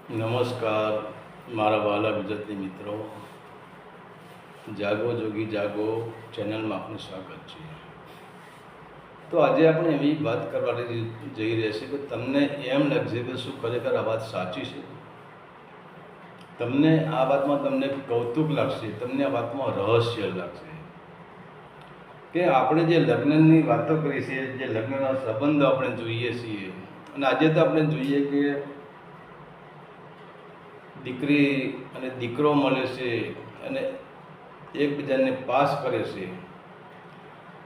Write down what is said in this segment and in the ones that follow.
નમસ્કાર મારા વહાલા ગુજરાતી મિત્રો, જાગો જોગી જાગો ચેનલમાં આપનું સ્વાગત છે. તો આજે આપણે એવી વાત કરવાની જઈ રહ્યા છે કે તમને એમ લાગશે કે શું ખરેખર આ વાત સાચી છે. તમને આ વાતમાં તમને કૌતુક લાગશે, તમને આ વાતમાં રહસ્ય લાગશે કે આપણે જે લગ્નની વાતો કરી છે, જે લગ્નના સંબંધો આપણે જોઈએ છીએ, અને આજે તો આપણે જોઈએ કે દીકરી અને દીકરો મળે છે અને એકબીજાને પાસ કરે છે.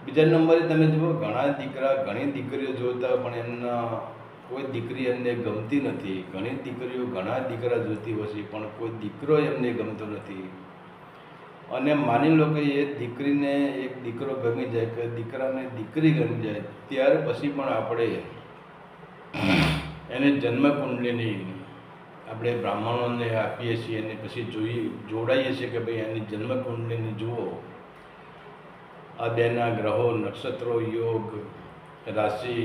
બીજા નંબરે તમે જુઓ, ઘણા દીકરા ઘણી દીકરીઓ જોતા પણ એમના કોઈ દીકરી એમને ગમતી નથી. ઘણી દીકરીઓ ઘણા દીકરા જોતી હોય છે પણ કોઈ દીકરો એમને ગમતો નથી. અને માની લો કે એ દીકરીને એક દીકરો ગમી જાય કે દીકરાને દીકરી ગમી જાય, ત્યાર પછી પણ આપણે એને જન્મકુંડલીની આપણે બ્રાહ્મણોને આપીએ છીએ અને પછી જોડાઈએ છીએ કે ભાઈ એની જન્મકુંડલીની જુઓ, આ બેના ગ્રહો, નક્ષત્રો, યોગ, રાશિ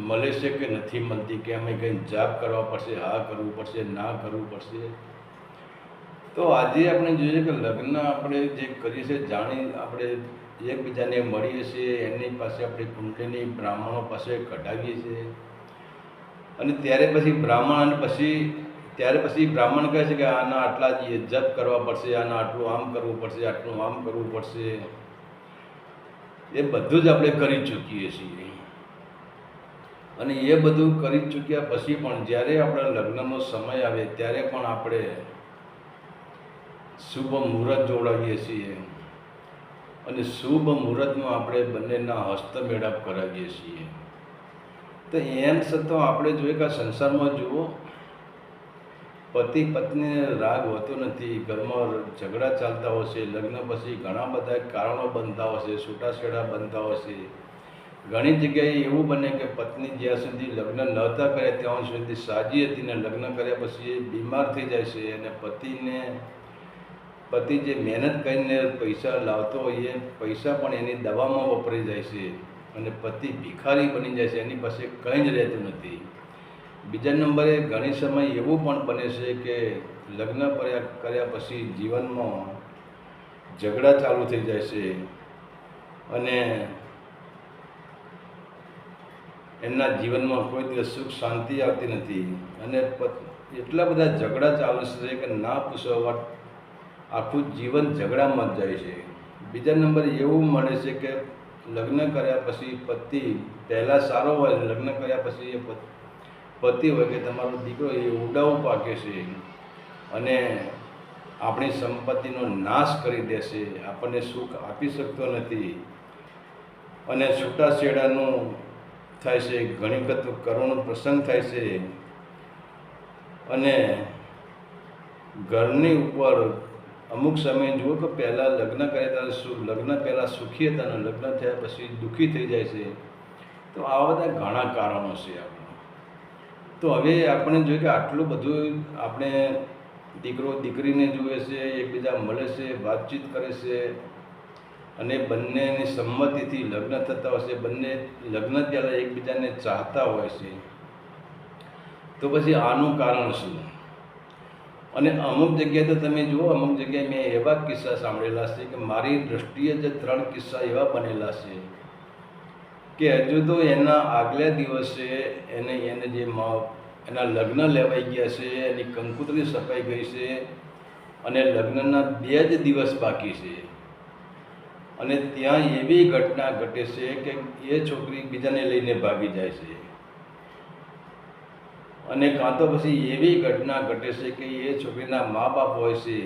મળે છે કે નથી મળતી, કે અમે કંઈ જાપ કરવા પડશે, હા કરવું પડશે, ના કરવું પડશે. તો આજે આપણે જોઈએ કે લગ્ન આપણે જે કરીએ છીએ, જાણી આપણે એકબીજાને મળીએ છીએ, એની પાસે આપણે કુંડલીની બ્રાહ્મણો પાસે કઢાવીએ છીએ અને ત્યારે પછી બ્રાહ્મણ કહે છે કે આના આટલા જ જપ કરવા પડશે, આના આટલું આમ કરવું પડશે, આટલું આમ કરવું પડશે. એ બધું જ આપણે કરી ચૂકીએ છીએ. અને એ બધું કરી ચૂક્યા પછી પણ જ્યારે આપણા લગ્નનો સમય આવે ત્યારે પણ આપણે શુભ મુહૂર્ત જોડાવીએ છીએ અને શુભ મુહૂર્તમાં આપણે બંનેના હસ્તમેળાપ કરાવીએ છીએ. તો એમ છતાં આપણે જોઈએ કે સંસારમાં જુઓ, પતિ પત્નીને રાગ હોતો નથી, ઘરમાં ઝઘડા ચાલતા હોય છે. લગ્ન પછી ઘણા બધા કારણો બનતા હોય છે, છૂટાછેડા બનતા હોય છે. ઘણી જગ્યાએ એવું બને કે પત્ની જ્યાં સુધી લગ્ન નહોતા કર્યા ત્યાં સુધી સાજી હતી ને લગ્ન કર્યા પછી એ બીમાર થઈ જાય છે અને પતિ જે મહેનત કરીને પૈસા લાવતો હોય એ પૈસા પણ એની દવામાં વપરાઈ જાય છે અને પતિ ભિખારી બની જાય છે, એની પાસે કંઈ જ રહેતું નથી. બીજા નંબરે ઘણી સમય એવું પણ બને છે કે લગ્ન કર્યા પછી જીવનમાં ઝઘડા ચાલુ થઈ જાય છે અને એમના જીવનમાં કોઈ દિવસ સુખ શાંતિ આવતી નથી અને એટલા બધા ઝઘડા ચાલુ છે કે ના પૂછો વાત, આખું જીવન ઝઘડામાં જ જાય છે. બીજા નંબરે એવું મળે છે કે લગ્ન કર્યા પછી પતિ પહેલાં સારો હોય, લગ્ન કર્યા પછી એ પતિ હોય કે તમારો દીકરો એ ઉડાવ પાકે છે અને આપણી સંપત્તિનો નાશ કરી દેશે, આપણને સુખ આપી શકતો નથી અને છૂટાછેડાનું થાય છે. ઘણી વખત કરુણ પ્રસંગ થાય છે અને ઘરની ઉપર અમુક સમય જુઓ કે પહેલાં લગ્ન કર્યા ત્યારે લગ્ન પહેલાં સુખી હતા અને લગ્ન થયા પછી દુઃખી થઈ જાય છે. તો આવા બધા ઘણા કારણો છે આપણા. તો હવે આપણે જોઈએ કે આટલું બધું આપણે દીકરો દીકરીને જુએ છે, એકબીજા મળે છે, વાતચીત કરે છે અને બંનેની સંમતિથી લગ્ન થતા હોય છે. બંને લગ્ન પહેલાં એકબીજાને ચાહતા હોય છે. તો પછી આનું કારણ શું? અને અમુક જગ્યાએ તો તમે જુઓ, અમુક જગ્યાએ મેં એવા કિસ્સા સાંભળેલા છે કે મારી દૃષ્ટિએ જે 3 કિસ્સા એવા બનેલા છે કે હજુ તો એના આગલા દિવસે એને જે એના લગ્ન લેવાઈ ગયા છે, એની કંકોત્રી સપાઈ ગઈ છે અને લગ્નના 2 જ દિવસ બાકી છે અને ત્યાં એવી ઘટના ઘટે છે કે એ છોકરી બીજાને લઈને ભાગી જાય છે અને કાં તો પછી એવી ઘટના ઘટે છે કે એ છોકરીના મા બાપ હોય છે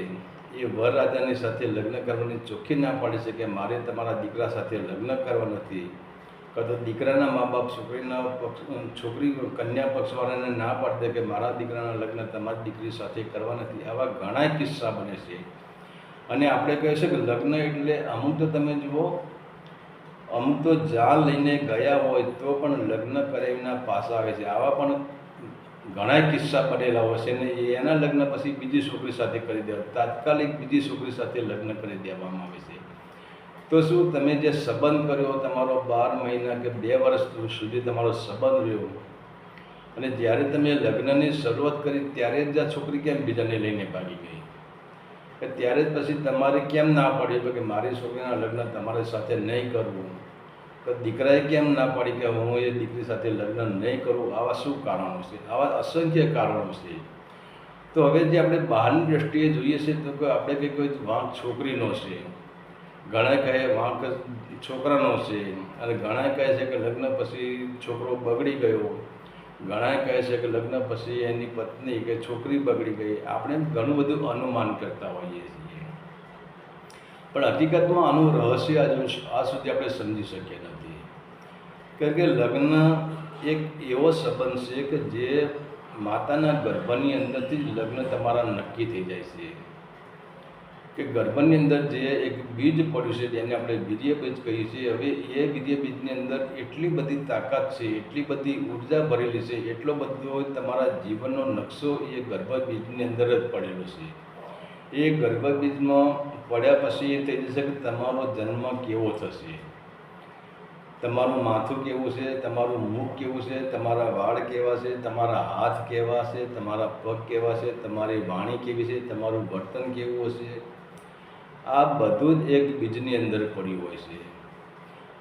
એ વરરાજાની સાથે લગ્ન કરવાની ચોખ્ખી ના પાડે છે કે મારે તમારા દીકરા સાથે લગ્ન કરવા નથી, કાં તો દીકરાના મા બાપ છોકરી કન્યા પક્ષવાળાને ના પાડે કે મારા દીકરાના લગ્ન તમારી દીકરી સાથે કરવા નથી. આવા ઘણા કિસ્સા બને છે. અને આપણે કહે છે કે લગ્ન એટલે અમુક તો તમે જુઓ, અમુક તો જાન લઈને ગયા હોય તો પણ લગ્ન કરાવીના પાછા આવે છે. આવા પણ ઘણા કિસ્સા બનેલા હોય છે ને એના લગ્ન પછી બીજી છોકરી સાથે કરી દેવા, તાત્કાલિક બીજી છોકરી સાથે લગ્ન કરી દેવામાં આવે છે. તો શું તમે જે સંબંધ કર્યો તમારો 12 મહિના કે 2 વર્ષ સુધી તમારો સંબંધ રહ્યો અને જ્યારે તમે લગ્નની શરૂઆત કરી ત્યારે જ આ છોકરી કેમ બીજાને લઈને ભાગી ગઈ, કે ત્યારે જ પછી તમારે કેમ ના પાડી કે મારી છોકરીના લગ્ન તમારી સાથે નહીં કરવું, તો દીકરાએ કેમ ના પાડી કે હું એ દીકરી સાથે લગ્ન નહીં કરું? આવા શું કારણો છે? આવા અસંખ્ય કારણો છે. તો હવે જે આપણે બહારની દ્રષ્ટિએ જોઈએ છે તો કે આપણે કંઈ કોઈ વાંક છોકરીનો છે, ઘણા કહે વાંક છોકરાનો છે, અને ઘણા કહે છે કે લગ્ન પછી છોકરો બગડી ગયો, ઘણા કહે છે કે લગ્ન પછી એની પત્ની કે છોકરી બગડી ગઈ. આપણે ઘણું બધું અનુમાન કરતા હોઈએ છીએ, પણ હકીકતમાં આનું રહસ્ય આજ સુધી આપણે સમજી શક્યા નથી. કારણ કે લગ્ન એક એવો સંબંધ છે કે જે માતાના ગર્ભની અંદરથી જ લગ્ન તમારા નક્કી થઈ જાય છે. કે ગર્ભની અંદર જે એક બીજ પડ્યું છે જેને આપણે વીર્ય બીજ કહીએ છીએ. હવે એ વીર્ય બીજની અંદર એટલી બધી તાકાત છે, એટલી બધી ઉર્જા ભરેલી છે, એટલો બધો તમારા જીવનનો નકશો એ ગર્ભ બીજની અંદર જ પડેલો છે. એ ગર્ભ બીજમાં પડ્યા પછી એ થઈ જશે કે તમારો જન્મ કેવો થશે, તમારું માથું કેવું છે, તમારું મુખ કેવું છે, તમારા વાળ કેવા છે, તમારા હાથ કેવા છે, તમારા પગ કેવા છે, તમારી વાણી કેવી છે, તમારું વર્તન કેવું હશે, આ બધું જ એક બીજની અંદર પડ્યું હોય છે.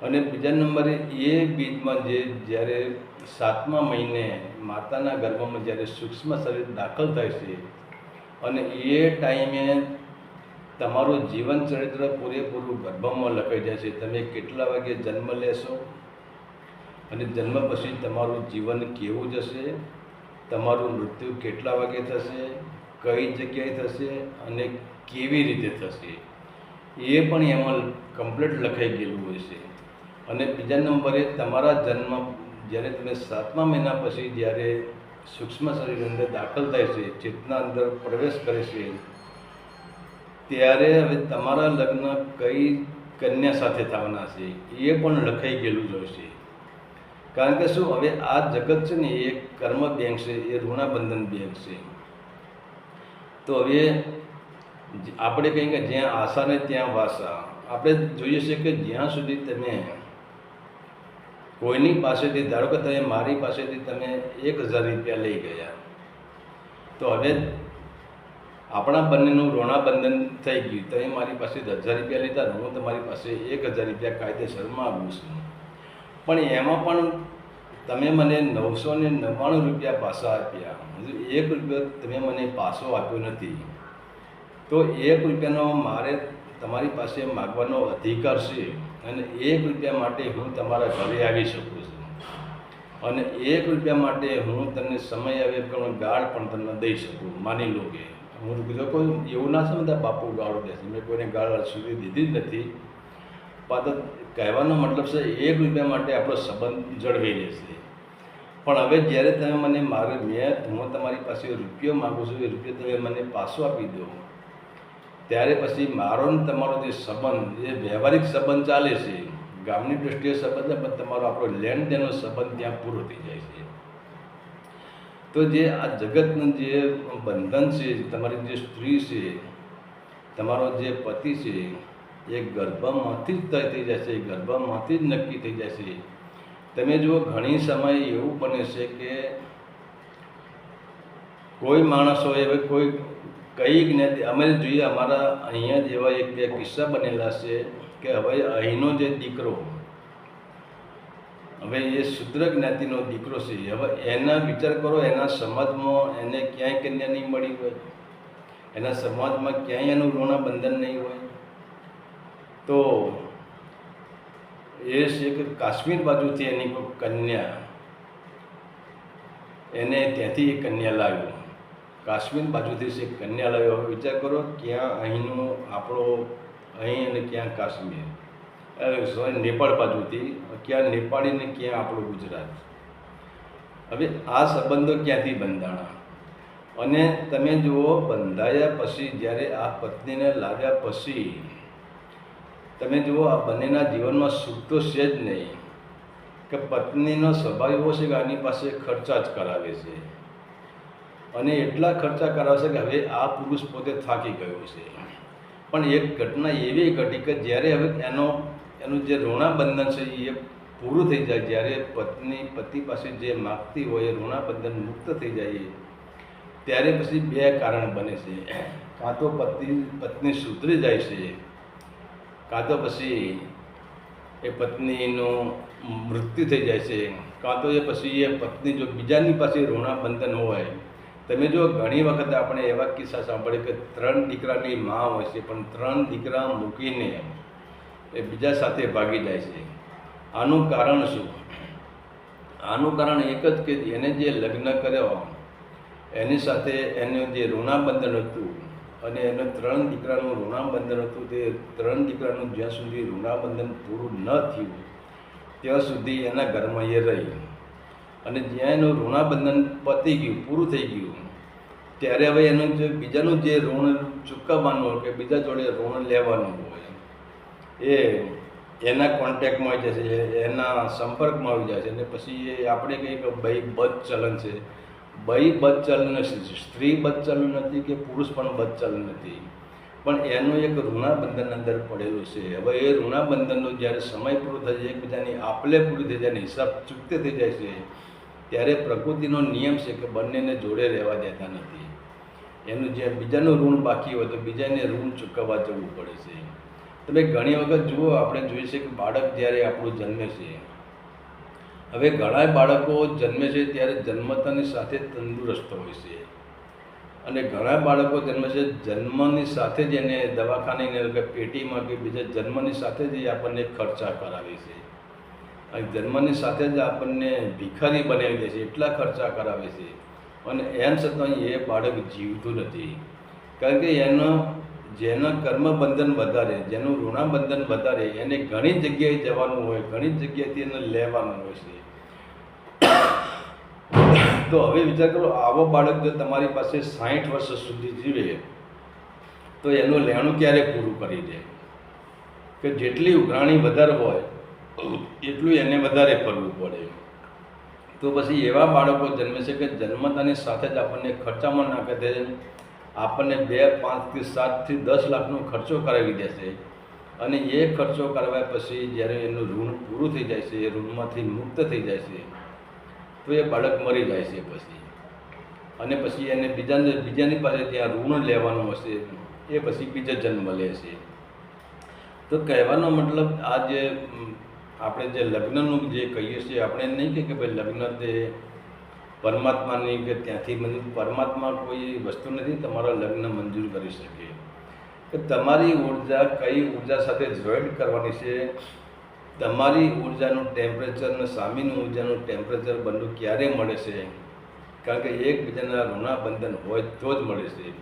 અને બીજા નંબરે એ બીજમાં જ્યારે 7મા મહિને માતાના ગર્ભમાં જ્યારે સૂક્ષ્મ શરીર દાખલ થાય છે અને એ ટાઈમે તમારું જીવન ચરિત્ર પૂરેપૂરું ગર્ભમાં લખાઈ જાય છે. તમે કેટલા વાગે જન્મ લેશો અને જન્મ પછી તમારું જીવન કેવું જશે, તમારું મૃત્યુ કેટલા વાગે થશે, કઈ જગ્યાએ થશે અને કેવી રીતે થશે, એ પણ એમાં કમ્પ્લીટ લખાઈ ગયેલું હોય છે. અને બીજા નંબરે તમારા જન્મ જ્યારે તમે 7મા મહિના પછી જ્યારે સૂક્ષ્મ શરીર અંદર દાખલ થાય છે, ચેતના અંદર પ્રવેશ કરે છે, ત્યારે હવે તમારા લગ્ન કઈ કન્યા સાથે થવાના છે એ પણ લખાઈ ગયેલું જ હોય છે. કારણ કે શું, હવે આ જગત છે ને એ કર્મ બેંક છે, એ ઋણાબંધન બેંક છે. તો હવે આપણે કહીએ કે જ્યાં આશા ને ત્યાં વાસા. આપણે જોઈએ છે કે જ્યાં સુધી તમે કોઈની પાસેથી, ધારો કે તમે મારી પાસેથી તમે 1000 રૂપિયા લઈ ગયા, તો હવે આપણા બંનેનું ઋણાબંધન થઈ ગયું. તમે મારી પાસે 1000 રૂપિયા લીધા, હું તમારી પાસે 1000 રૂપિયા કાયદેસરમાં આવું છું. પણ એમાં પણ તમે મને 999 રૂપિયા પાછા આપ્યા, હજુ 1 રૂપિયો તમે મને પાછો આપ્યો નથી. તો 1 રૂપિયાનો મારે તમારી પાસે માગવાનો અધિકાર છે, અને 1 રૂપિયા માટે હું તમારા ઘરે આવી શકું છું, અને 1 રૂપિયા માટે હું તમને સમય આવે પણ ગાળ પણ તમને દઈ શકું. માની લો કે હું કીધું કોઈ એવું ના સમજતા બાપુ ગાળો દેશે, મેં કોઈને ગાળ સુધી દીધી જ નથી. પાછળ કહેવાનો મતલબ છે 1 રૂપિયા માટે આપણો સંબંધ જળવાઈ રહેશે. પણ હવે જ્યારે તમે મને હું તમારી પાસે રૂપિયો માગું છું, એ રૂપિયો તમે મને પાછો આપી દો, ત્યારે પછી મારો ને તમારો જે સંબંધ, જે વ્યવહારિક સંબંધ ચાલે છે, ગામની દૃષ્ટિએ સંબંધ, પણ તમારો આપણો લેણદેણનો સંબંધ ત્યાં પૂરો થઈ જાય છે. તો જે આ જગતનું જે બંધન છે, તમારી જે સ્ત્રી છે, તમારો જે પતિ છે, એ ગર્ભમાંથી જ તય થઈ જશે, ગર્ભમાંથી જ નક્કી થઈ જશે. તમે જુઓ ઘણી સમય એવું બને છે કે કોઈ માણસો હવે કોઈ કઈ જ્ઞાતિ, અમે જોઈએ અમારા અહીંયા જ એવા 1-2 કિસ્સા બનેલા છે કે હવે અહીંનો જે દીકરો, હવે એ શુદ્ર જ્ઞાતિનો દીકરો છે, હવે એના વિચાર કરો, એના સમાજમાં એને ક્યાંય કન્યા નહીં મળી હોય, એના સમાજમાં ક્યાંય એનું ઋણાબંધન નહીં હોય. તો એ છે કે કાશ્મીર બાજુથી એની કોઈ કન્યા, એને ત્યાંથી એક કન્યા લાવ્યો, કાશ્મીર બાજુથી છે કન્યા લાવ્યો. હવે વિચાર કરો, ક્યાં અહીંનો આપણો અહીં અને ક્યાં કાશ્મીર, નેપાળ બાજુથી, ક્યાં નેપાળી ને ક્યાં આપણું ગુજરાત. હવે આ સંબંધો ક્યાંથી બંધાણા? અને તમે જુઓ, બંધાયા પછી જ્યારે આ પત્નીને લાવ્યા પછી તમે જુઓ, આ બંનેના જીવનમાં સુખ તો છે જ નહીં. કે પત્નીનો સ્વભાવ એવો છે કે આની પાસે ખર્ચા જ કરાવે છે, અને એટલા ખર્ચા કરાવશે કે હવે આ પુરુષ પોતે થાકી ગયો છે. પણ એક ઘટના એવી ઘટી કે જ્યારે હવે એનું જે ઋણાબંધન છે એ પૂરું થઈ જાય, જ્યારે પતિ પાસે જે માગતી હોય એ ઋણાબંધન મુક્ત થઈ જાય, ત્યારે પછી બે કારણ બને છે. કાં તો પત્ની સુધરી જાય છે, કાં તો પછી એ પત્નીનું મૃત્યુ થઈ જાય છે, કાં તો એ પછી એ પત્ની જો બીજાની પાસે ઋણાબંધન હોય. તમે જો ઘણી વખત આપણે એવા કિસ્સા સાંભળે કે 3 દીકરાની મા હોય છે, પણ 3 દીકરા મૂકીને એ બીજા સાથે ભાગી જાય છે. આનું કારણ શું? આનું કારણ એક જ કે એને જે લગ્ન કર્યો એની સાથે એનું જે ઋણાબંધન હતું અને એને 3 દીકરાનું ઋણાબંધન હતું, તે 3 દીકરાનું જ્યાં સુધી ઋણાબંધન પૂરું ન થયું ત્યાં સુધી એના ઘરમાં એ રહી. અને જ્યાં એનું ઋણાબંધન પતી ગયું, પૂરું થઈ ગયું, ત્યારે હવે એનું જે બીજાનું જે ઋણ ચૂકવવાનું હોય કે બીજા જોડે ઋણ લેવાનું હોય એ એના કોન્ટેક્ટમાં આવી જાય છે, એના સંપર્કમાં આવી જાય છે. અને પછી એ આપણે કહીએ કે ભાઈ બદ ચલન છે. ભાઈ બદ ચલન નથી, સ્ત્રી બદ ચલન નથી કે પુરુષ પણ બદ ચલન નથી, પણ એનું એક ઋણાબંધન અંદર પડેલું છે. હવે એ ઋણાબંધનનો જ્યારે સમય પૂરો થઈ જાય, એકબીજાની આપલે પૂરી થઈ જાય, હિસાબ ચૂકતે થઈ જાય છે, ત્યારે પ્રકૃતિનો નિયમ છે કે બંનેને જોડે રહેવા દેતા નથી. એનું જે બીજાનું ઋણ બાકી હોય તો બીજાને ઋણ ચૂકવવા જવું પડે છે. તમે ઘણી વખત જુઓ, આપણે જોઈએ છે કે બાળક જ્યારે આપણું જન્મે છે, હવે ઘણા બાળકો જન્મે છે ત્યારે જન્મતાની સાથે તંદુરસ્ત હોય છે, અને ઘણા બાળકો જન્મે છે જન્મની સાથે જ એને દવાખાને કે પેટીમાં કે બીજા જન્મની સાથે જ આપણને ખર્ચા કરાવે છે, અને જન્મની સાથે જ આપણને ભિખારી બનાવી દે છે, એટલા ખર્ચા કરાવે છે. અને એમ છતાં એ બાળક જીવતું નથી, કારણ કે જેના કર્મબંધન વધારે, જેનું ઋણાબંધન વધારે, એને ઘણી જગ્યાએ જવાનું હોય, ઘણી જગ્યાએથી એને લેવાનું હોય છે. તો હવે વિચાર કરો, આવો બાળક જો તમારી પાસે 60 વર્ષ સુધી જીવે તો એનું લેણું ક્યારે પૂરું કરી દે? કે જેટલી ઉઘરાણી વધારે હોય એટલું એને વધારે કરવું પડે. તો પછી એવા બાળકો જન્મે છે કે જન્મતાની સાથે જ આપણને ખર્ચામાં નાખે છે, આપણને 2, 5 કે 7 થી 10 લાખનો ખર્ચો કરાવી દેશે. અને એ ખર્ચો કરાવ્યા પછી જ્યારે એનું ઋણ પૂરું થઈ જાય છે, એ ઋણમાંથી મુક્ત થઈ જાય છે, તો એ બાળક મરી જાય છે પછી. અને પછી એને બીજાની પાસે ત્યાં ઋણ લેવાનું હશે, એ પછી બીજો જન્મ લે છે. તો કહેવાનો મતલબ આ જે આપણે જે લગ્નનું જે કહીએ છીએ, આપણે નહીં કે ભાઈ લગ્ન તે પરમાત્માની કે ત્યાંથી મંજૂર, પરમાત્મા કોઈ વસ્તુ નથી તમારા લગ્ન મંજૂર કરી શકે. કે તમારી ઉર્જા કઈ ઉર્જા સાથે જોઈન્ટ કરવાની છે, તમારી ઉર્જાનું ટેમ્પરેચર અને સામેની ઉર્જાનું ટેમ્પરેચર બંને ક્યારે મળે છે? કારણ કે એકબીજાના ઋણાબંધન હોય તો જ મળે છે.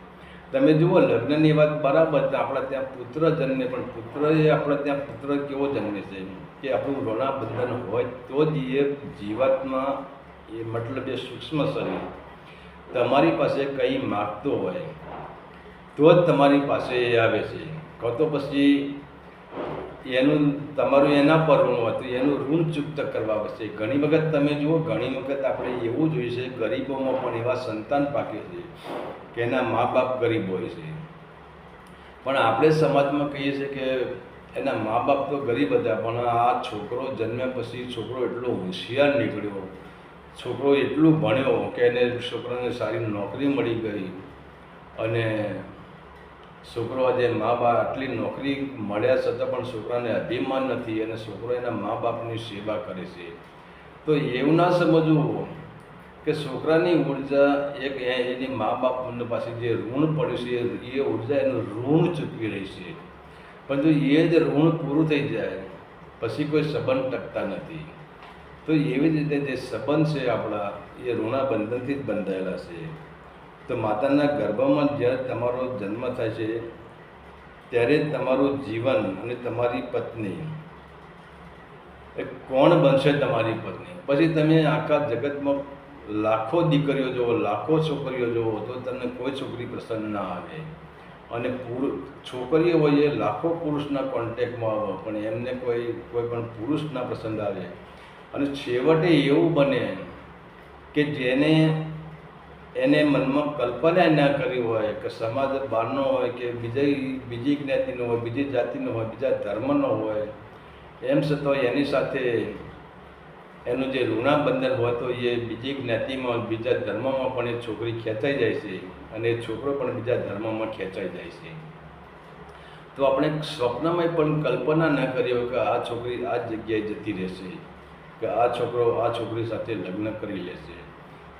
તમે જુઓ, લગ્નની વાત બરાબર, આપણા ત્યાં પુત્ર જન્મે, પણ પુત્ર એ આપણા ત્યાં પુત્ર કેવો જન્મે છે કે આપણું ઋણાબંધન હોય તો જ એ જીવાત્મા, એ મતલબ એ સૂક્ષ્મ શરીર તમારી પાસે કંઈ માગતો હોય તો જ તમારી પાસે એ આવે છે. કાં તો પછી એનું તમારું એના પર ઋણ હોય તો એનું ઋણ ચૂકત કરવા આવશે. ઘણી વખત તમે જુઓ, ઘણી વખત આપણે એવું જોઈએ છે, ગરીબોમાં પણ એવા સંતાન પાકે છે કે એના મા બાપ ગરીબ હોય છે, પણ આપણે સમાજમાં કહીએ છીએ કે એના મા બાપ તો ગરીબ હતા, પણ આ છોકરો જન્મ્યા પછી છોકરો એટલો હોશિયાર નીકળ્યો, છોકરો એટલું ભણ્યો કે એને છોકરાને સારી નોકરી મળી ગઈ, અને છોકરો આજે મા બાપ આટલી નોકરી મળ્યા છતાં પણ છોકરાને અભિમાન નથી, અને છોકરો એના મા બાપની સેવા કરે છે. તો એવું ના સમજવું કે છોકરાની ઉર્જા એક એની મા બાપ પાસે જે ઋણ પડ્યું છે એ ઉર્જા એનું ઋણ ચૂકવી રહી છે, પરંતુ એ જ ઋણ પૂરું થઈ જાય પછી કોઈ સંબંધ ટકતા નથી. તો એવી જ રીતે જે સંબંધ છે આપણા, એ ઋણાબંધનથી જ બંધાયેલા છે. તો માતાના ગર્ભમાં જ્યારે તમારો જન્મ થાય છે ત્યારે તમારું જીવન અને તમારી પત્ની એ કોણ બનશે? તમારી પત્ની. પછી તમે આખા જગતમાં લાખો દીકરીઓ જુઓ, લાખો છોકરીઓ જુઓ, તો તમને કોઈ છોકરી પસંદ ના આવે. અને છોકરીઓ હોય એ લાખો પુરુષના કોન્ટેક્ટમાં આવે, પણ એમને કોઈ પણ પુરુષ ના પસંદ આવે. અને છેવટે એવું બને કે જેને એને મનમાં કલ્પના ના કરી હોય કે સમાજ બહારનો હોય કે બીજી જ્ઞાતિનો હોય, બીજી જાતિનો હોય, બીજા ધર્મનો હોય, એમ છતાં એની સાથે એનું જે ઋણાબંધન હોય તો એ બીજી જ્ઞાતિમાં બીજા ધર્મમાં પણ એ છોકરી ખેંચાઈ જાય છે અને એ છોકરો પણ બીજા ધર્મમાં ખેંચાઈ જાય છે. તો આપણે સ્વપ્નમાં પણ કલ્પના ન કરી હોય કે આ છોકરી આ જગ્યાએ જતી રહેશે, કે આ છોકરો આ છોકરી સાથે લગ્ન કરી લેશે.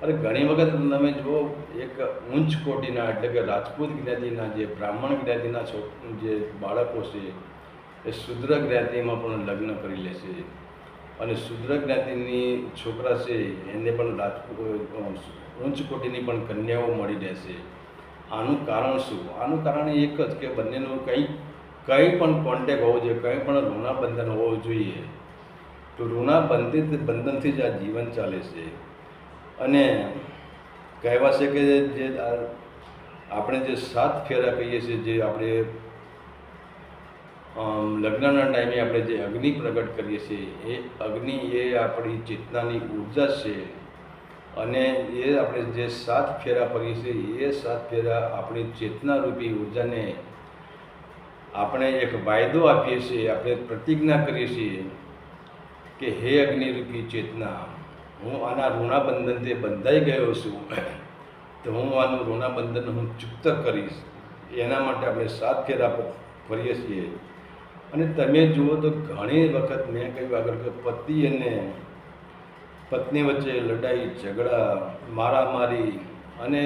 અરે ઘણી વખત તમે જુઓ, એક ઉચ્ચ કોટીના એટલે કે રાજપૂત જ્ઞાતિના જે બ્રાહ્મણ જ્ઞાતિના જે બાળકો છે એ શુદ્ર જ્ઞાતિમાં પણ લગ્ન કરી લેશે અને શુદ્ર જ્ઞાતિની છોકરા છે એને પણ ઉચ્ચ કોટીની પણ કન્યાઓ મળી રહેશે. આનું કારણ શું? આનું કારણ એક જ કે બંનેનું કંઈ પણ કોન્ટેક્ટ હોવો જોઈએ, કંઈ પણ ઋણાબંધન હોવું જોઈએ. તો ઋણાબંધનથી જ આ જીવન ચાલે છે. અને કહેવા છે કે જે આપણે જે 7 ફેરા કહીએ છીએ, જે આપણે લગ્નના ટાઈમે આપણે જે અગ્નિ પ્રગટ કરીએ છીએ, એ અગ્નિ એ આપણી ચેતનાની ઉર્જા છે. અને એ આપણે જે 7 ફેરા ફરીએ છીએ એ 7 ફેરા આપણી ચેતનારૂપી ઉર્જાને આપણે એક વાયદો આપીએ છીએ, આપણે પ્રતિજ્ઞા કરીએ છીએ કે હે અગ્નિરૂપી ચેતના, હું આના ઋણાબંધનથી બંધાઈ ગયો છું, તો હું આનું ઋણાબંધન હું ચુક્ત કરીશ. એના માટે આપણે 7 ફેરા ફરીએ છીએ. અને તમે જુઓ તો ઘણી વખત મેં કહ્યું આગળ કે પતિ અને પત્ની વચ્ચે લડાઈ ઝઘડા મારામારી, અને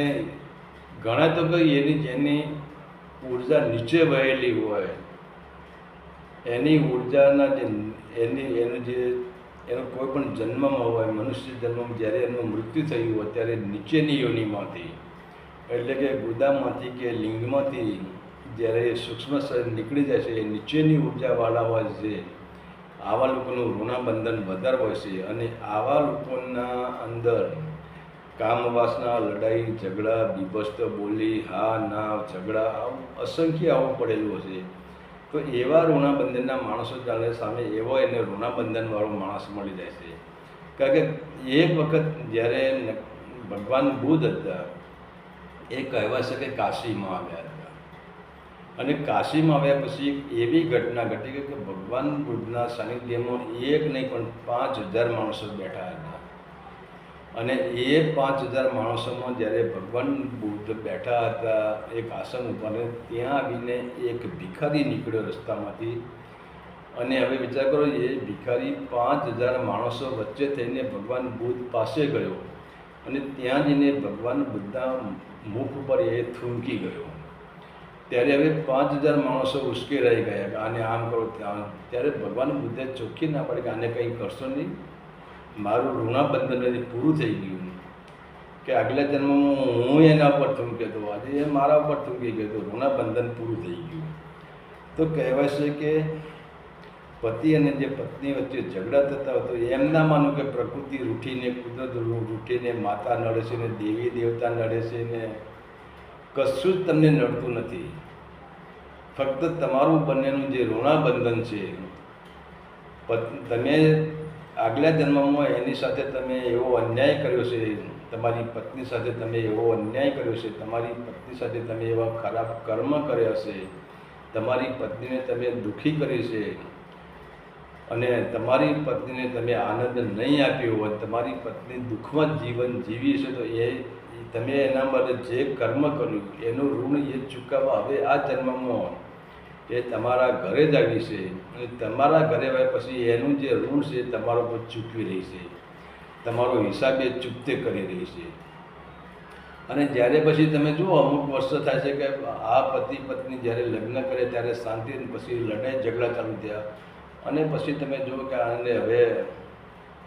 ઘણા તો કંઈ જેની ઉર્જા નીચે વહેલી હોય એની ઉર્જાના એનો કોઈ પણ જન્મમાં હોય, મનુષ્ય જન્મમાં જ્યારે એનું મૃત્યુ થયું હોય ત્યારે નીચેની યોનિમાંથી એટલે કે ગુદામાંથી કે લિંગમાંથી જ્યારે સૂક્ષ્મ શરીર નીકળી જાય છે એ નીચેની ઉર્જાવાળા હોય છે. આવા લોકોનું ઋણાબંધન વધારે હોય છે. અને આવા લોકોના અંદર કામવાસના, લડાઈ ઝઘડા, બીભસ્ત બોલી, હા ના ઝઘડા, આવું અસંખ્ય આવું પડેલું હશે. તો એવા ઋણાબંધનના માણસો ચાલે સામે એવો એને ઋણાબંધનવાળો માણસ મળી જાય છે. કારણ કે એક વખત જ્યારે ભગવાન બુદ્ધ હતા એ કહેવાય છે કે કાશીમાં આવ્યા હતા. અને કાશીમાં આવ્યા પછી એવી ઘટના ઘટી કે ભગવાન બુદ્ધના સાનિધ્યમાં એક નહીં પણ 5000 માણસો બેઠા હતા. અને એ 5000 માણસોમાં જ્યારે ભગવાન બુદ્ધ બેઠા હતા એક આસન ઉપર, ત્યાં આવીને એક ભિખારી નીકળ્યો રસ્તામાંથી. અને હવે વિચાર કરો, એ ભિખારી 5000 માણસો વચ્ચે થઈને ભગવાન બુદ્ધ પાસે ગયો અને ત્યાં જઈને ભગવાન બુદ્ધના મુખ ઉપર એ થૂંકી ગયો. ત્યારે હવે 5000 માણસો ઉશ્કેરાઈ ગયા કે આને આમ કરો ત્યાં. ત્યારે ભગવાન બુદ્ધે ચોખ્ખી ના પાડી કે આને કંઈ કરશો નહીં, મારું ઋણાબંધન પૂરું થઈ ગયું. કે આગલા જન્મમાં હું એના ઉપર થૂંક્યો હતો, આજે એ મારા ઉપર થૂંકી ગયો હતો, ઋણાબંધન પૂરું થઈ ગયું. તો કહેવાય છે કે પતિ અને જે પત્ની વચ્ચે ઝઘડા થતા હોય તો એમ ના માનું કે પ્રકૃતિ રૂઠીને, કુદરત રૂઠીને, માતા નડે છે ને દેવી દેવતા નડે છે ને, કશું જ તમને નડતું નથી. ફક્ત તમારું બંનેનું જે ઋણાબંધન છે, તમે આગલા જન્મમાં એની સાથે તમે એવો અન્યાય કર્યો છે, તમારી પત્ની સાથે તમે એવો અન્યાય કર્યો છે, તમારી પત્ની સાથે તમે એવા ખરાબ કર્મ કર્યા છે, તમારી પત્નીને તમે દુઃખી કરી છે, અને તમારી પત્નીને તમે આનંદ નહીં આપ્યો હોય, તમારી પત્ની દુઃખમાં જીવન જીવી છે, તો એ તમે એના માટે જે કર્મ કર્યું એનું ઋણ એ ચૂકવવા હવે આ જન્મમાં એ તમારા ઘરે જ આવી છે. અને તમારા ઘરે આવ્યા પછી એનું જે ઋણ છે તમારા પર ચૂકવી રહી છે, તમારો હિસાબ એ ચૂકતે કરી રહી છે. અને જ્યારે પછી તમે જુઓ અમુક વર્ષો થાય છે કે આ પતિ પત્ની જ્યારે લગ્ન કરે ત્યારે શાંતિ, પછી લડાઈ ઝઘડા ચાલુ થયા. અને પછી તમે જુઓ કે આને હવે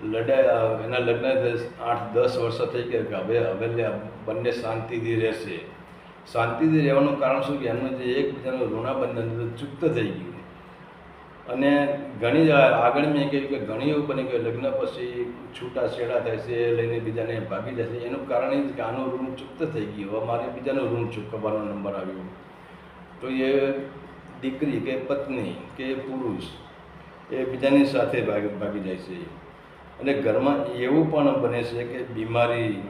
એના લગ્ન 8-10 વર્ષ થઈ ગયા કે હવે બંને શાંતિથી રહેશે. શાંતિથી રહેવાનું કારણ શું કે એમનું જે એકબીજાનું ઋણાબંધન ચૂકત થઈ ગયું. અને ઘણી આગળ મેં કહ્યું કે ઘણી એવું બને કે લગ્ન પછી છૂટાછેડા થાય છે, લઈને બીજાને ભાગી જાય છે. એનું કારણ એ જ કે આનું ઋણ ચૂકત થઈ ગયું, હવે મારે બીજાનું ઋણ ચૂકવવાનો નંબર આવ્યો. તો એ દીકરી કે પત્ની કે પુરુષ એ બીજાની સાથે ભાગી જાય છે. અને ઘરમાં એવું પણ બને છે કે બીમારી,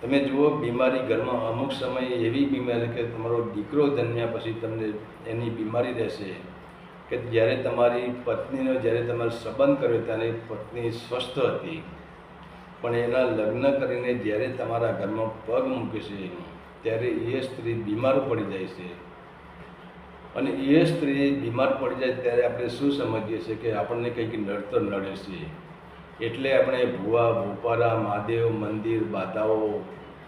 તમે જુઓ બીમારી ઘરમાં અમુક સમયે એવી બીમારી કે તમારો દીકરો જન્મ્યા પછી તમને એની બીમારી રહેશે, કે જ્યારે તમારી પત્નીનો જ્યારે તમારે સંબંધ કર્યો ત્યારે પત્ની સ્વસ્થ હતી, પણ એના લગ્ન કરીને જ્યારે તમારા ઘરમાં પગ મૂકે છે ત્યારે એ સ્ત્રી બીમાર પડી જાય છે. અને એ સ્ત્રી બીમાર પડી જાય ત્યારે આપણે શું સમજીએ છીએ કે આપણને કંઈક નડતર નડે છે, એટલે આપણે ભૂવા, ભૂપારા, મહાદેવ મંદિર, બાધાઓ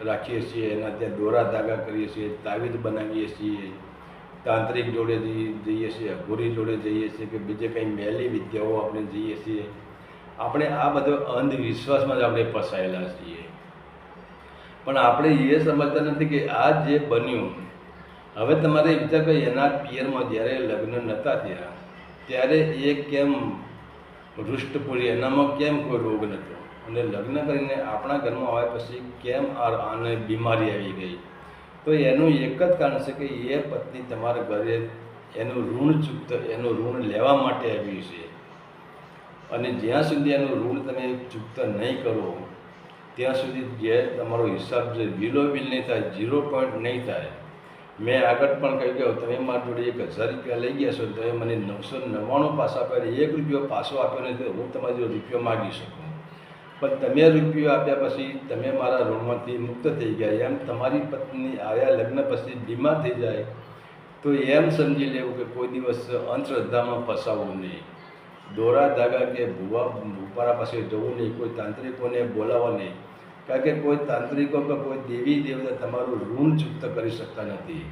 રાખીએ છીએ, એના ત્યાં દોરા ધાગા કરીએ છીએ, તાવીજ બનાવીએ છીએ, તાંત્રિક જોડે જઈએ છીએ, અઘોરી જોડે જઈએ છીએ, કે બીજે કંઈ મેલી વિદ્યાઓ આપણે જઈએ છીએ. આપણે આ બધો અંધવિશ્વાસમાં જ આપણે ફસાયેલા છીએ. પણ આપણે એ સમજતા નથી કે આ જે બન્યું, હવે તમારે વિચાર કરો એના પિયરમાં જ્યારે લગ્ન નહોતા થયા ત્યારે એ કેમ હૃષ્ટપુરી, એનામાં કેમ કોઈ રોગ નહોતો, અને લગ્ન કરીને આપણા ઘરમાં આવ્યા પછી કેમ આને બીમારી આવી ગઈ? તો એનું એક જ કારણ છે કે એ પત્ની તમારા ઘરે એનું ઋણ લેવા માટે આવી છે. અને જ્યાં સુધી એનું ઋણ તમે ચૂકતા નહીં કરો ત્યાં સુધી જે તમારો હિસાબ જે વિલોવિલ નહીં થાય, 0 પોઈન્ટ નહીં થાય. મેં આગળ પણ કહ્યું કે તમે મારી જોડે 1000 રૂપિયા લઈ ગયા છો, તમે મને 999 પાછા આપ્યા, 1 રૂપિયો પાછો આપ્યો નહીં તો હું તમારી જોડે રૂપિયો માગી શકું. પણ તમે રૂપિયો આપ્યા પછી તમે મારા ઋણમાંથી મુક્ત થઈ ગયા. એમ તમારી પત્ની આવ્યા લગ્ન પછી બીમાર થઈ જાય તો એમ સમજી લેવું કે કોઈ દિવસ અંધશ્રદ્ધામાં ફસાવવું નહીં, દોરા ધાગા કે ભૂપારા પાસે જવું નહીં, કોઈ તાંત્રિકોને બોલાવવા નહીં. કારણ કે કોઈ તાંત્રિકો કે કોઈ દેવી દેવતા તમારું ઋણ ચૂકત કરી શકતા નથી.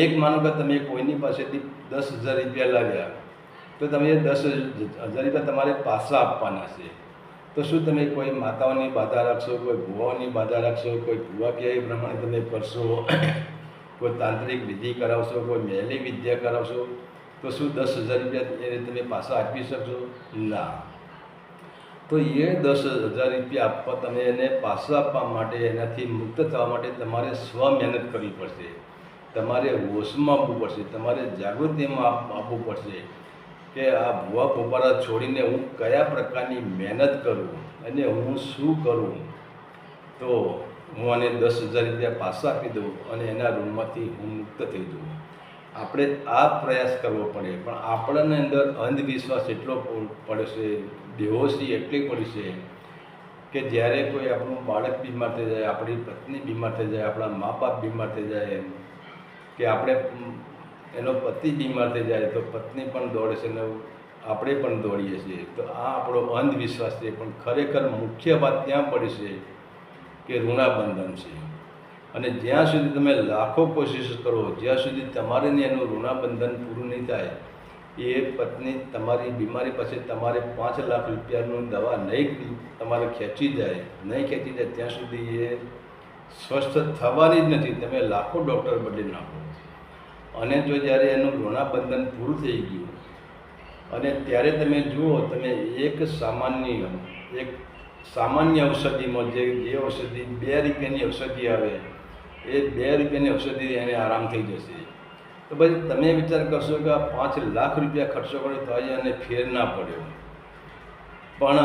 એક માનો કે તમે કોઈની પાસેથી 10,000 રૂપિયા લાવ્યા તો તમે 10,000 રૂપિયા તમારે પાછા આપવાના છે. તો શું તમે કોઈ માતાઓની બાધા રાખશો, કોઈ ભુવાઓની બાધા રાખશો, કોઈ ભુવા કે એ પ્રમાણે તમે કરશો, કોઈ તાંત્રિક વિધિ કરાવશો, કોઈ મેલી વિદ્યા કરાવશો, તો શું 10,000 રૂપિયા એ તમે પાછા આપી શકશો? ના. તો એ 10,000 રૂપિયા આપવા, તમે એને પાછા આપવા માટે, એનાથી મુક્ત થવા માટે તમારે સ્વ મહેનત કરવી પડશે, તમારે હોશમાં આપવું પડશે, તમારે જાગૃતિમાં આપવું પડશે કે આ ભુવા ભોપારા છોડીને હું કયા પ્રકારની મહેનત કરું અને હું શું કરું તો હું આને 10,000 રૂપિયા પાછા આપી દઉં અને એના ઋણમાંથી હું મુક્ત થઈ જાઉં. આપણે આ પ્રયાસ કરવો પડે. પણ આપણને અંદર અંધવિશ્વાસ એટલો પડે છે, બેહોશી એટલી પડી છે કે જ્યારે કોઈ આપણું બાળક બીમાર થઈ જાય, આપણી પત્ની બીમાર થઈ જાય, આપણા મા બાપ બીમાર થઈ જાય, કે આપણે એનો પતિ બીમાર થઈ જાય તો પત્ની પણ દોડે છે ને આપણે પણ દોડીએ છીએ. તો આ આપણો અંધવિશ્વાસ છે. પણ ખરેખર મુખ્ય વાત ત્યાં પડી છે કે ઋણાબંધન છે. અને જ્યાં સુધી તમે લાખો કોશિશ કરો, જ્યાં સુધી તમારે એનું ઋણાબંધન પૂરું નહીં થાય, એ પત્ની તમારી બીમારી પછી તમારે 5 લાખ રૂપિયાનું દવા નહીં તમારે ખેંચી જાય ત્યાં સુધી એ સ્વસ્થ થવાની જ નથી. તમે લાખો ડૉક્ટર બદલી નાખો. અને જો જ્યારે એનું ઋણાબંધન પૂરું થઈ ગયું અને ત્યારે તમે જુઓ, તમે એક સામાન્ય ઔષધિમાં જે ઔષધિ 2 રૂપિયાની ઔષધિ આવે, એ 2 રૂપિયાની ઔષધિ એને આરામ થઈ જશે. તો પછી તમે વિચાર કરશો કે આ 5 લાખ રૂપિયા ખર્ચો કર્યો તો એને ફેર ના પડ્યો. પણ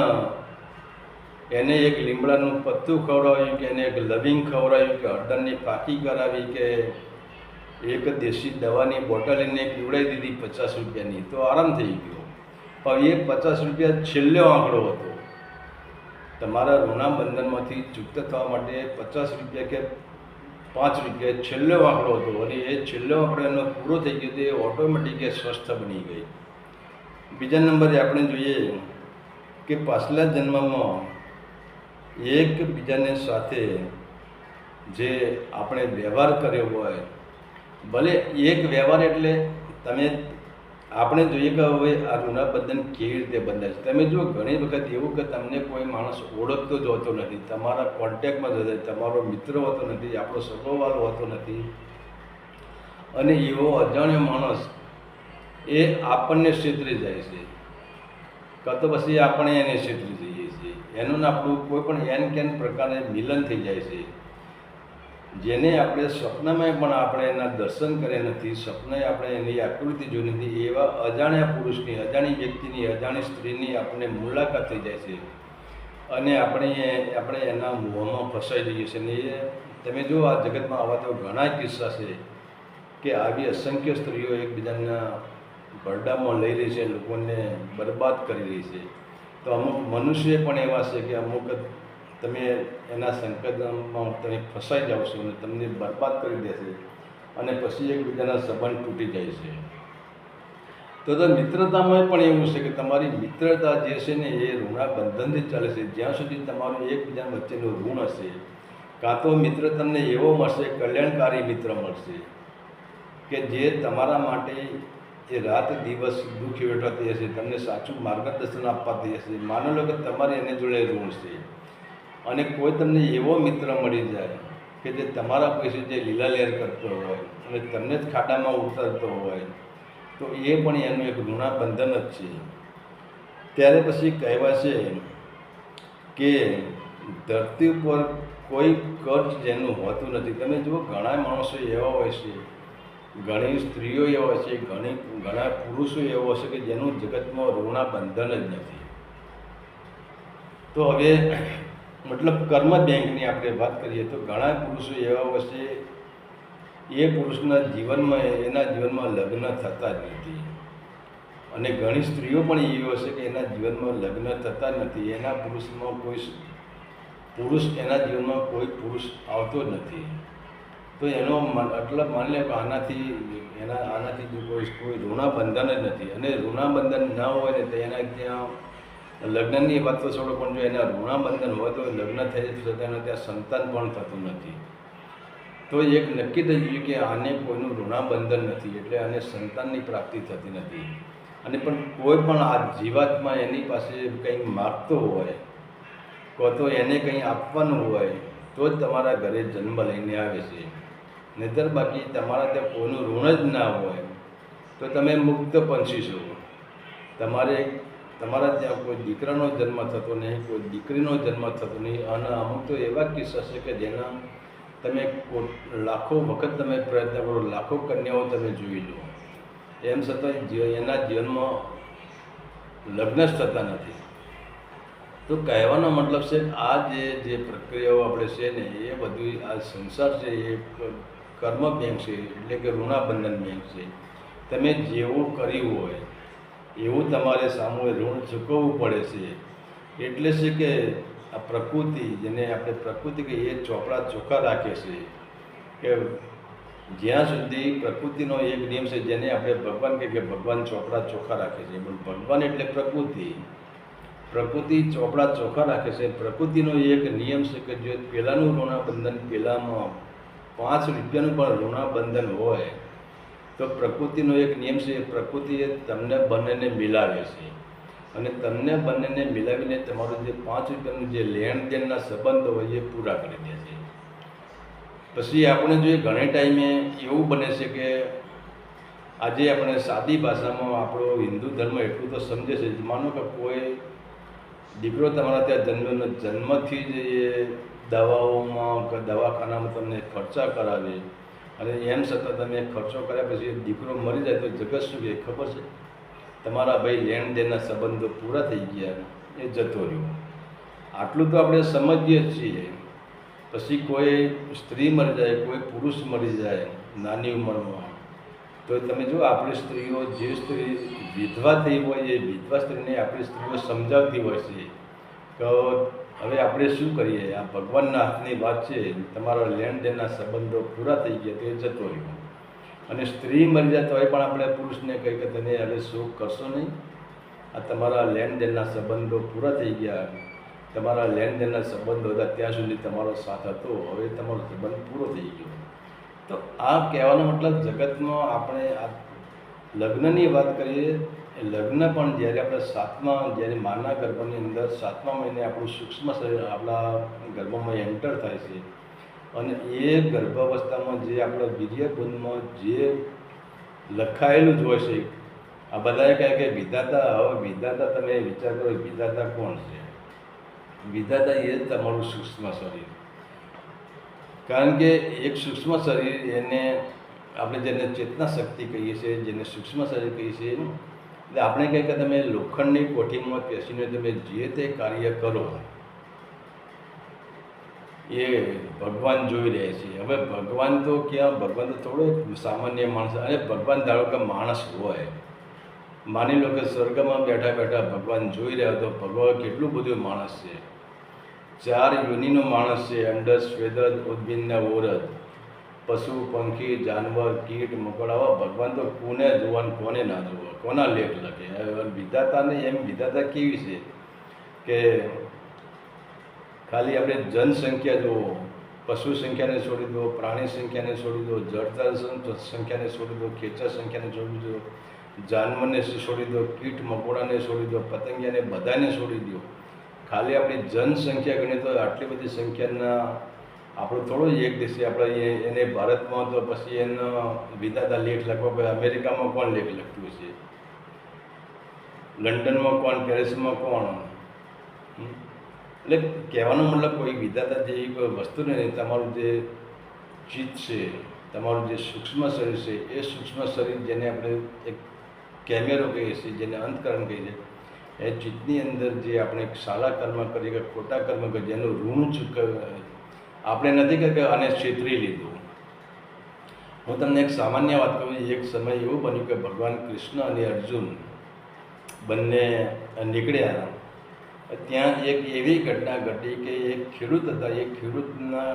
એને એક લીમડાનું પત્તું ખવડાવ્યું, કે એને એક લવિંગ ખવડાવ્યું, કે હળદરની પાકી કરાવી, કે એક દેશી દવાની બોટલ એને પીવડાવી દીધી 50 રૂપિયાની, તો આરામ થઈ ગયો. પણ એ 50 રૂપિયા છેલ્લો આંકડો હતો. તમારા ઋણાબંધનમાંથી ચૂકત થવા માટે 50 રૂપિયા કે 5 રૂપિયા છેલ્લો આંકડો હતો. અને એ છેલ્લો આંકડો એનો પૂરો થઈ ગયો તો એ ઓટોમેટિક એ સ્વસ્થ બની ગઈ. બીજા નંબરે આપણે જોઈએ કે પાછલા જન્મમાં એકબીજાને સાથે જે આપણે વ્યવહાર કર્યો હોય, ભલે એક વ્યવહાર એટલે આપણે જોઈએ કે હવે આ ઋણાબંધન કેવી રીતે બંધાય છે. તમે જુઓ, ઘણી વખત એવું કે તમને કોઈ માણસ ઓળખતો જ હોતો નથી, તમારા કોન્ટેક્ટમાં જ નથી, તમારો મિત્ર હોતો નથી, આપણો સગોવાલો હોતો નથી, અને એવો અજાણ્યો માણસ એ આપણને છેતરી જાય છે, કાં તો પછી આપણે એને છેતરી જઈએ છીએ. એનું આપણું કોઈ પણ એન કેન પ્રકારે મિલન થઈ જાય છે, જેને આપણે સ્વપ્નમાં પણ આપણે એના દર્શન કર્યા નથી, સ્વપ્ને આપણે એની આકૃતિ જોઈ નથી. એવા અજાણ્યા પુરુષની, અજાણી વ્યક્તિની, અજાણી સ્ત્રીની આપણને મુલાકાત થઈ જાય છે અને આપણે એના મોહમાં ફસાઈ જઈએ છીએ. ને એ તમે જો આ જગતમાં આવા તો ઘણા કિસ્સા છે કે આવી અસંખ્ય સ્ત્રીઓ એકબીજાના ભરડામાં લઈ રહી છે, લોકોને બરબાદ કરી રહી છે. તો અમુક મનુષ્ય પણ એવા છે કે અમુક તમે એના સંકટમાં તમે ફસાઈ જાઓ છો અને તમને બરબાદ કરી દેશે અને પછી એકબીજાના સંબંધ તૂટી જાય છે. તો મિત્રતામાં પણ એવું છે કે તમારી મિત્રતા જે છે ને એ ઋણા બંધનથી ચાલે છે. જ્યાં સુધી તમારું એકબીજા વચ્ચેનું ઋણ હશે, કાં તો મિત્ર તમને એવો મળશે, કલ્યાણકારી મિત્ર મળશે કે જે તમારા માટે એ રાત દિવસ દુઃખ વેઠવાતી હશે, તમને સાચું માર્ગદર્શન આપવાતી હશે. માની લો કે તમારે એને જોડે ઋણ છે અને કોઈ તમને એવો મિત્ર મળી જાય કે જે તમારા પૈસે જે લીલા લહેર કરતો હોય અને તમને જ ખાડામાં ઉતરતો હોય, તો એ પણ એનું એક ઋણાબંધન જ છે. ત્યારે પછી કહેવાય છે કે ધરતી ઉપર કોઈ કર્જ જેનું હોતું નથી. તમે જુઓ, ઘણા માણસો એવા હોય છે, ઘણી સ્ત્રીઓ એવા હોય છે, ઘણા પુરુષો એવા હશે કે જેનું જગતમાં ઋણાબંધન જ નથી. તો હવે મતલબ કર્મ બેંકની આપણે વાત કરીએ તો ઘણા પુરુષો એવા હોય છે, એ પુરુષના જીવનમાં એના જીવનમાં લગ્ન થતા જ નથી. અને ઘણી સ્ત્રીઓ પણ એવી હશે કે એના જીવનમાં લગ્ન થતા જ નથી. એના પુરુષ એના જીવનમાં કોઈ પુરુષ આવતો જ નથી. તો એનો મતલબ માની લે કે આનાથી જો કોઈ ઋણાબંધન જ નથી. અને ઋણાબંધન ના હોય ને તો એના ત્યાં લગ્નની વાત તો છોડો, પણ જો એના ઋણાબંધન હોય તો લગ્ન થઈ જતા એના ત્યાં સંતાન પણ થતું નથી. તો એક નક્કી થઈ ગયું કે આને કોઈનું ઋણાબંધન નથી, એટલે આને સંતાનની પ્રાપ્તિ થતી નથી. અને પણ કોઈ પણ આ જીવાતમાં એની પાસે કંઈ માગતો હોય, તો એને કંઈ આપવાનું હોય તો જ તમારા ઘરે જન્મ લઈને આવે છે. નહીંતર બાકી તમારા ત્યાં કોઈનું ઋણ જ ના હોય તો તમે મુક્ત પંછી છો. તમારા ત્યાં કોઈ દીકરાનો જન્મ થતો નહીં, કોઈ દીકરીનો જન્મ થતો નહીં. અને અમુક તો એવા કિસ્સા છે કે જેના તમે લાખો વખત તમે પ્રયત્ન કરો, લાખો કન્યાઓ તમે જોઈ લો, એમ છતાં એના જીવનમાં લગ્ન જ થતા નથી. તો કહેવાનો મતલબ છે આ જે પ્રક્રિયાઓ આપણે છે ને એ બધું આ સંસાર છે એ કર્મ બેંક છે, એટલે કે ઋણાબંધન બેંક છે. તમે જેવું કર્યું હોય એવું તમારે સામે ઋણ ચૂકવવું પડે છે. એટલે છે કે આ પ્રકૃતિ, જેને આપણે પ્રકૃતિ કહીએ, ચોપડા ચોખ્ખા રાખે છે કે જ્યાં સુધી પ્રકૃતિનો એક નિયમ છે જેને આપણે ભગવાન કહીએ કે ભગવાન ચોપડા ચોખ્ખા રાખે છે. પણ ભગવાન એટલે પ્રકૃતિ ચોપડા ચોખ્ખા રાખે છે. પ્રકૃતિનો એક નિયમ છે કે જો પહેલાંનું ઋણાબંધન, પહેલાંમાં 5 રૂપિયાનું પણ ઋણાબંધન હોય તો પ્રકૃતિનો એક નિયમ છે, પ્રકૃતિએ તમને બંનેને મિલાવે છે અને તમને બંનેને મિલાવીને તમારું જે 5 રૂપિયાનું જે લેણ દેણના સંબંધો હોય એ પૂરા કરી દે છે. પછી આપણે જોઈએ ઘણા ટાઈમે એવું બને છે કે આજે આપણે સાદી ભાષામાં આપણો હિન્દુ ધર્મ એટલું તો સમજે છે, માનો કે કોઈ દીકરો તમારા ત્યાં જન્મથી જ એ દવાઓમાં કે દવાખાનામાં તમને ખર્ચા કરાવે અને એમ છતાં તમે ખર્ચો કર્યા પછી દીકરો મરી જાય તો જગત શું કહે ખબર છે? તમારા ભાઈ લેણ દેણના સંબંધો પૂરા થઈ ગયા, એ જતો રહ્યો. આટલું તો આપણે સમજીએ જ છીએ. પછી કોઈ સ્ત્રી મરી જાય, કોઈ પુરુષ મરી જાય નાની ઉંમરમાં, તો તમે જો આપણી સ્ત્રીઓ, જે સ્ત્રી વિધવા થઈ હોય એ વિધવા સ્ત્રીને આપણી સ્ત્રીઓ સમજાવતી હોય છે કે હવે આપણે શું કરીએ, આ ભગવાનના હાથની વાત છે, તમારા લેણ દેણના સંબંધો પૂરા થઈ ગયા તો એ જતો રહ્યો. અને સ્ત્રી મરી જાય તો એ પણ આપણે પુરુષને કહી કે તમે હવે શોક કરશો નહીં, આ તમારા લેણ દેણના સંબંધો પૂરા થઈ ગયા, તમારા લેણ દેણના સંબંધો હતા ત્યાં સુધી તમારો સાથ હતો, હવે તમારો સંબંધ પૂરો થઈ ગયો. તો આ કહેવાનો મતલબ જગતમાં આપણે આ લગ્નની વાત કરીએ, એ લગ્ન પણ જ્યારે આપણે જ્યારે માના ગર્ભની અંદર 7મા મહિને આપણું સૂક્ષ્મ શરીર આપણા ગર્ભમાં એન્ટર થાય છે અને એ ગર્ભાવસ્થામાં જે આપણા વીર્યકુંડમાં જે લખાયેલું જ હોય છે, આ બધાએ કહે કે વિધાતા. હવે વિધાતા તમે વિચાર કરો, વિધાતા કોણ છે? વિધાતા એ જ તમારું સૂક્ષ્મ શરીર. કારણ કે એક સૂક્ષ્મ શરીર, એને આપણે જેને ચેતના શક્તિ કહીએ છીએ, જેને સૂક્ષ્મ શરીર કહીએ છીએ, એટલે આપણે કહીએ કે તમે લોખંડની કોઠીમાં બેસીને તમે જે તે કાર્ય કરો એ ભગવાન જોઈ રહ્યા છે. હવે ભગવાન તો ક્યાં, ભગવાન તો થોડો સામાન્ય માણસ, અને ભગવાન ધારો કે માણસ હોય માની લો કે સ્વર્ગમાં બેઠા બેઠા ભગવાન જોઈ રહ્યા તો ભગવાન કેટલું બધું માણસ છે, 4 યોનિનો માણસ છે, અંડર સ્વેદજ ઉદ્ભિન્ન ઓરજ, પશુ પંખી જાનવર કીટ મકોડા. ભગવાન તો કોને જોવાનું કોને ના જોવા, કોના લેખ લખે. વિધાતાને એમ વિધાતા કેવી છે કે ખાલી આપણે જનસંખ્યા જુઓ, પશુ સંખ્યાને છોડી દો, પ્રાણી સંખ્યાને છોડી દો, જળચર સંખ્યાને છોડી દો, ખેંચર સંખ્યાને છોડી દો, જાનવરને છોડી દો, કીટ મકોડાને છોડી દો, પતંગિયાને બધાને છોડી દો. ખાલી આપણી જનસંખ્યા ગણીએ તો આટલી બધી સંખ્યાના આપણો થોડો એક દેશ છે. આપણે એને ભારતમાં તો પછી એનો વિધાતા લેખ લખવા પડે. અમેરિકામાં કોણ લેખ લખતું છે, લંડનમાં કોણ, પેરિસમાં કોણ. એટલે કહેવાનો મતલબ કોઈ વિધાતા જેવી કોઈ વસ્તુ નહીં. તમારું જે ચિત્ત છે, તમારું જે સૂક્ષ્મ શરીર છે, એ સૂક્ષ્મ શરીર જેને આપણે એક કેમેરો કહીએ છીએ, જેને અંતકરણ કહીએ છીએ, એ ચિત્તની અંદર જે આપણે સારા કર્મ કરીએ કે ખોટા કર્મ કરીએ, જેનું ઋણ આપણે નથી કે આને છેતરી લીધું. હું તમને એક સામાન્ય વાત કહું. એક સમય એવું બન્યું કે ભગવાન કૃષ્ણ અને અર્જુન બંને નીકળ્યા. ત્યાં એક એવી ઘટના ઘટી કે એક ખેડૂત હતા, એ ખેડૂતના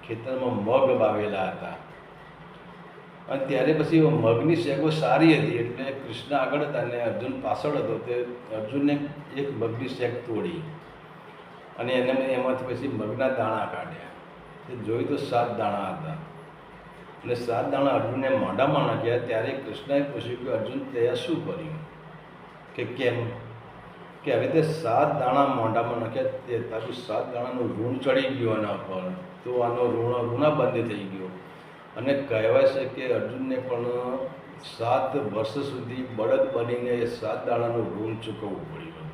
ખેતરમાં મગ વાવેલા હતા. અને ત્યારે પછી મગની શેકો સારી હતી એટલે કૃષ્ણ આગળ હતા અને અર્જુન પાછળ હતો. તે અર્જુનને એક મગની શેક તોડી અને એમાંથી પછી મગના દાણા કાઢ્યા. તે જોયું તો 7 દાણા હતા અને 7 દાણા અર્જુનને મોઢામાં નાખ્યા. ત્યારે કૃષ્ણએ પૂછ્યું કે અર્જુન તે શું કર્યું, કે કેમ, કે હવે તે 7 દાણા મોઢામાં નાખ્યા, તે તારું 7 દાણાનું ઋણ ચડી ગયું આના પર, તો આનો ઋણાબંધ થઈ ગયો. અને કહેવાય છે કે અર્જુનને પણ 7 વર્ષ સુધી બળદ બનીને એ 7 દાણાનું ઋણ ચૂકવવું પડ્યું.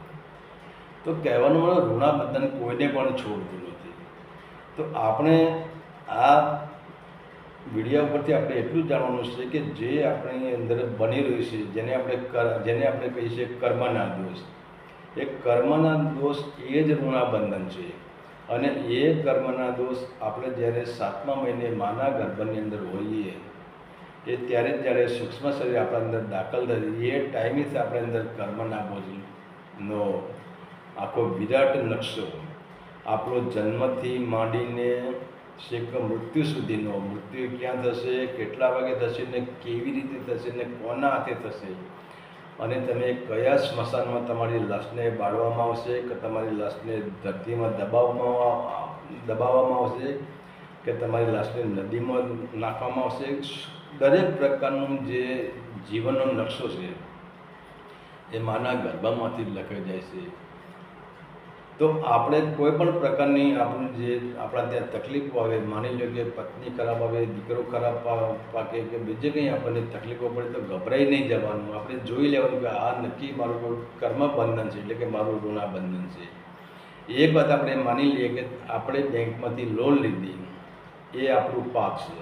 તો કહેવાનું મને ઋણાબંધન કોઈને પણ છોડતું નથી. તો આપણે આ વિડીયા ઉપરથી આપણે એટલું જાણવાનું છે કે જે આપણી અંદર બની રહ્યું છે, જેને આપણે કહીએ છીએ કર્મના દોષ, એ કર્મના દોષ એ જ ઋણાબંધન છે. અને એ કર્મના દોષ આપણે જ્યારે 7મા મહિને માના ગર્ભની અંદર હોઈએ એ ત્યારે જ્યારે સૂક્ષ્મ શરીર આપણા અંદર દાખલ થાય એ ટાઈમેથી આપણે અંદર કર્મના બોજનો આખો વિરાટ નકશો આપણો જન્મથી માંડીને છેક મૃત્યુ સુધીનો, મૃત્યુ ક્યાં થશે, કેટલા વાગે થશે ને કેવી રીતે થશે ને કોના હાથે થશે, અને તમે કયા સ્મશાનમાં તમારી લાશને બાળવામાં આવશે, કે તમારી લાશને ધરતીમાં દબાવવામાં આવશે, કે તમારી લાશને નદીમાં નાખવામાં આવશે. દરેક પ્રકારનું જે જીવનનો નકશો છે એ માના ગર્ભમાંથી લખાઈ જાય છે. તો આપણે કોઈ પણ પ્રકારની આપણું જે આપણા ત્યાં તકલીફો આવે, માની લો કે પત્ની ખરાબ આવે, દીકરો ખરાબ પાકે કે બીજે કંઈ આપણને તકલીફો પડે તો ગભરાઈ નહીં જવાનું. આપણે જોઈ લેવાનું કે આ નક્કી મારું કોઈ કર્મ બંધન છે, એટલે કે મારું ઋણાબંધન છે. એક વાત આપણે માની લઈએ કે આપણે બેંકમાંથી લોન લીધી એ આપણું પાપ છે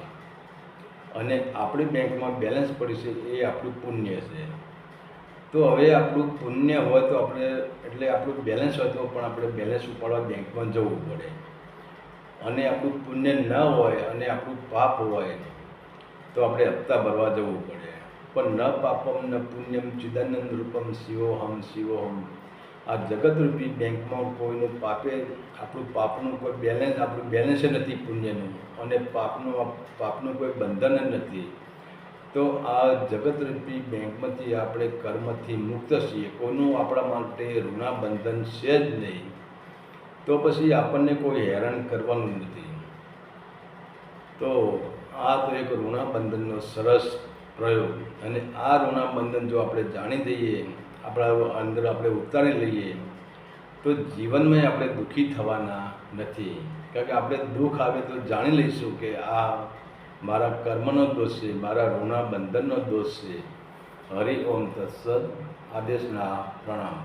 અને આપણી બેંકમાં બેલેન્સ પડી છે એ આપણું પુણ્ય છે. તો હવે આપણું પુણ્ય હોય તો આપણે, એટલે આપણું બેલેન્સ હોય તો પણ આપણે બેલેન્સ ઉપાડવા બેંકમાં જવું પડે. અને આપણું પુણ્ય ન હોય અને આપણું પાપ હોય તો આપણે હપ્તા ભરવા જવું પડે. પણ ન પાપમ ન પુણ્યમ ચિદાનંદ રૂપમ શિવોહમ શિવોહમ. આ જગતરૂપી બેંકમાં કોઈનું આપણું કોઈ બેલેન્સ, આપણું બેલેન્સ નથી પુણ્યનું, અને પાપનું કોઈ બંધન નથી. તો આ જગતરૂપી બેંકમાંથી આપણે કર્મથી મુક્ત છીએ, કોઈનું આપણા માટે ઋણાબંધન છે જ નહીં. તો પછી આપણને કોઈ હેરાન કરવાનું નથી. તો આ તો એક ઋણાબંધનનો સરસ પ્રયોગ. અને આ ઋણાબંધન જો આપણે જાણી દઈએ, આપણા અંદર આપણે ઉતારી લઈએ તો જીવનમાં આપણે દુઃખી થવાના નથી. કારણ કે આપણે દુઃખ આવે તો જાણી લઈશું કે આ મારા કર્મનો દોષ છે, મારા ઋણાબંધનનો દોષ છે. હરિ ઓમ તત્સદ. આદેશના પ્રણામ.